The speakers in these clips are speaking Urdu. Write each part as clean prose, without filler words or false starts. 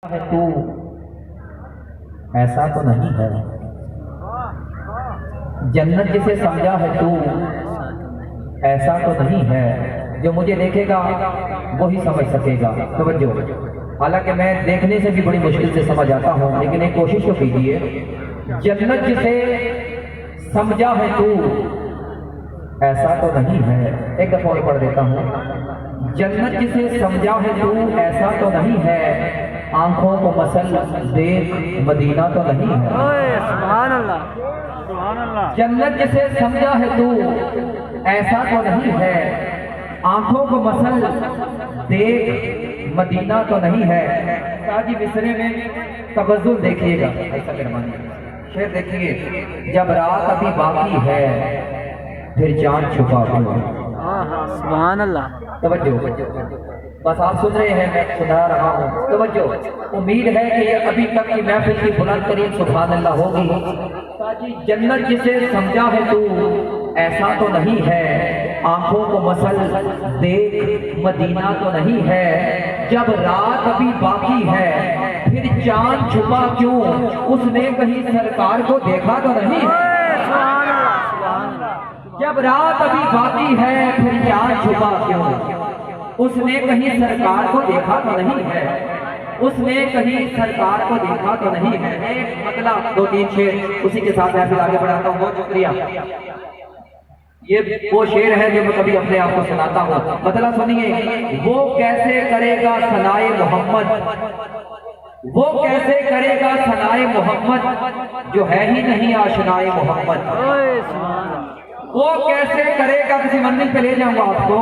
ہے تو ایسا تو نہیں ہے، جنت جسے سمجھا ہے تو ایسا تو نہیں ہے، جو مجھے دیکھے گا وہی سمجھ سکے گا۔ توجہ، حالانکہ میں دیکھنے سے بھی بڑی مشکل سے سمجھ آتا ہوں، لیکن ایک کوشش تو کیجیے۔ جنت جسے سمجھا ہے تو ایسا تو نہیں ہے، ایک دفعہ اور پڑھ دیتا ہوں۔ جنت جسے سمجھا ہے تو ایسا تو نہیں ہے، آنکھوں کو مسل دیکھ مدینہ تو نہیں ہے۔ سبحان اللہ، سبحان اللہ۔ جنت جسے سمجھا ہے تو ایسا تو نہیں ہے، آنکھوں کو مسل دیکھ مدینہ تو نہیں ہے۔ تاجی مصرے میں تبذر دیکھیے گا، ایسا مہربانی شعر دیکھیے۔ جب رات ابھی باقی ہے پھر جان چھپا دو۔ سبحان اللہ۔ توجہ، بس آپ سن رہے ہیں، میں سنا رہا ہوں۔ توجہ، امید ہے کہ یہ ابھی تک کی محفل کی بلند ترین سبحان اللہ ہوگی۔ تاجی جنت جسے سمجھا ہے تو ایسا تو نہیں ہے، آنکھوں کو مسل دیکھ مدینہ تو نہیں ہے۔ جب رات ابھی باقی ہے پھر چاند چھپا کیوں، اس نے کہیں سرکار کو دیکھا تو نہیں ہے۔ جب رات ابھی باقی ہے پھر چاند چھپا کیوں، اس نے کہیں سرکار کو دیکھا تو نہیں ہے، اس نے کہیں سرکار کو دیکھا تو نہیں ہے۔ ایک مطلع دو تین شعر اسی کے ساتھ میں آگے بڑھاتا ہوں۔ بہت شکریہ۔ یہ وہ شعر ہے جو میں کبھی اپنے آپ کو سناتا ہوں۔ مطلع سنیے۔ وہ کیسے کرے گا ثنائے محمد، وہ کیسے کرے گا ثنائے محمد، جو ہے ہی نہیں آشنائے محمد۔ وہ کیسے کرے گا، کسی منزل پہ لے جاؤں گا آپ کو،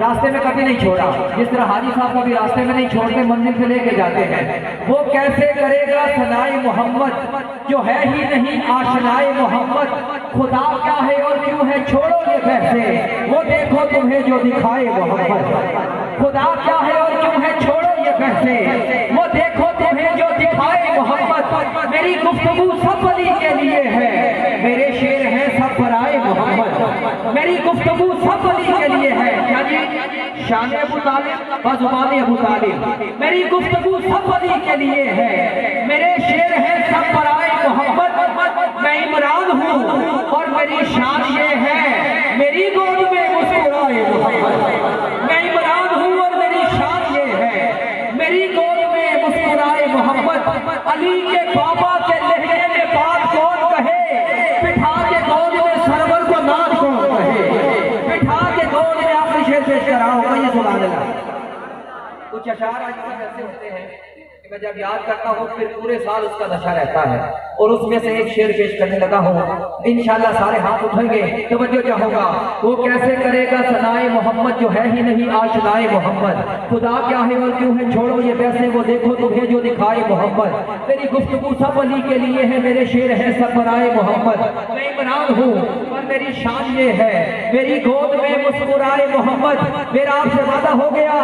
راستے میں کبھی نہیں چھوڑا، جس طرح حاجی صاحب کبھی راستے میں نہیں چھوڑتے، منزل پہ لے کے جاتے ہیں۔ وہ کیسے کرے گا ثنائے محمد، جو ہے ہی نہیں آشنائے محمد۔ خدا کیا ہے اور کیوں ہے چھوڑو یہ بحثیں، وہ دیکھو تمہیں جو دکھائے محمد۔ خدا کیا ہے اور کیوں ہے چھوڑو یہ بحثیں، وہ دیکھو تمہیں جو دکھائے محمد۔ میری گفتگو سب علی کے لیے ہے، میرے شعر ہیں سب برائے محمد۔ میری گفتگو سب علی کے لیے ہے، کیا جی؟ شان ابو طالب بزبان ابو طالب۔ میری گفتگو سب علی کے لیے ہے، میرے شعر ہیں سب برائے محمد۔ میں عمران ہوں اور میری شان یہ ہے، میری گود میں مسکرائے محمد۔ میں عمران ہوں اور میری شان یہ ہے، میری گود میں مسکرائے محمد۔ علی کے بابا کے لہجے میں بات کون کہے، بٹھا کے گود میں سرور کو ناز کون کہے، بٹھا کے گود میں آخری شعر پیش کر رہا ہوں۔ یہ سبحان اللہ۔ کچھ اشعار ایسے ہوتے ہیں کہ میں جب یاد کرتا ہوں پھر پورے سال اس کا نشہ رہتا ہے، اور اس میں سے ایک شعر پیش کرنے لگا ہوں۔ انشاءاللہ سارے ہاتھ اٹھیں گے، توجہ چاہوں گا۔ وہ کیسے کرے گا ثنائے محمد، جو ہے ہی نہیں آشنائے محمد۔ خدا کیا ہے اور کیوں ہے چھوڑو یہ بحثیں، وہ دیکھو تمہیں جو دکھائے محمد۔ میری گفتگو سب علی کے لیے ہے، میرے شعر ہیں سب برائے محمد۔ میں عمران ہوں اور میری شان یہ ہے، میری گود میں مسکرائے محمد۔ میرا آپ سے وعدہ ہو گیا،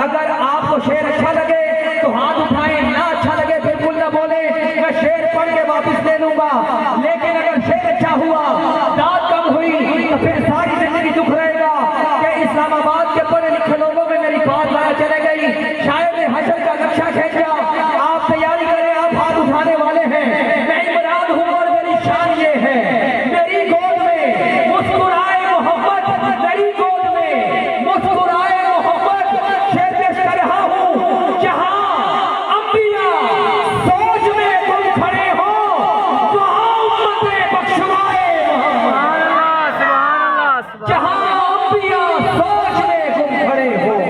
اگر آپ کو شعر اچھا لگے تو ہاتھ اٹھائیں، نہ اچھا لگے بالکل نہ بولے، میں شعر پڑھ کے واپس لے لوں گا۔ لیکن اگر شعر اچھا ہوا، داد کم ہوئی، تو پھر ساری زندگی دکھ رہے گا کہ اسلام آباد کے پڑھے لکھے لوگوں میں میری بات ضائع چلے گئی۔ شاید نے حشر کا نقشہ کھینچا، آپ تیاری کریں، آپ ہاتھ اٹھانے والے ہیں۔ میں عمران ہوں اور میری شان یہ ہے، میری گود میں مسکرائے محمد، میری گود میں مسکرائے محمد۔ شعر پیش کر رہا ہوں، جہاں انبیاء سوچ میں گم کھڑے ہوں، وہاں امت بخشوائے محمد۔ جہاں انبیاء سوچ میں گم کھڑے ہوں،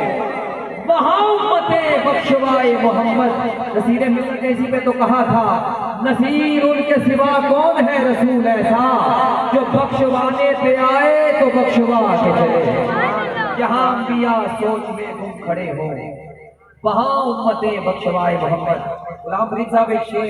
وہاں امت بخشوائے محمد۔ نصیر مصر کے اسی پہ تو کہا تھا، نصیر ان کے سوا کون ہے رسول ایسا، جو بخشوانے پہ آئے تو بخشوا کے چلے۔ جہاں انبیاء سوچ میں گم کھڑے ہوں، وہاں امت بخشوائے محمد۔ غلام فرید صاحب ایک شعر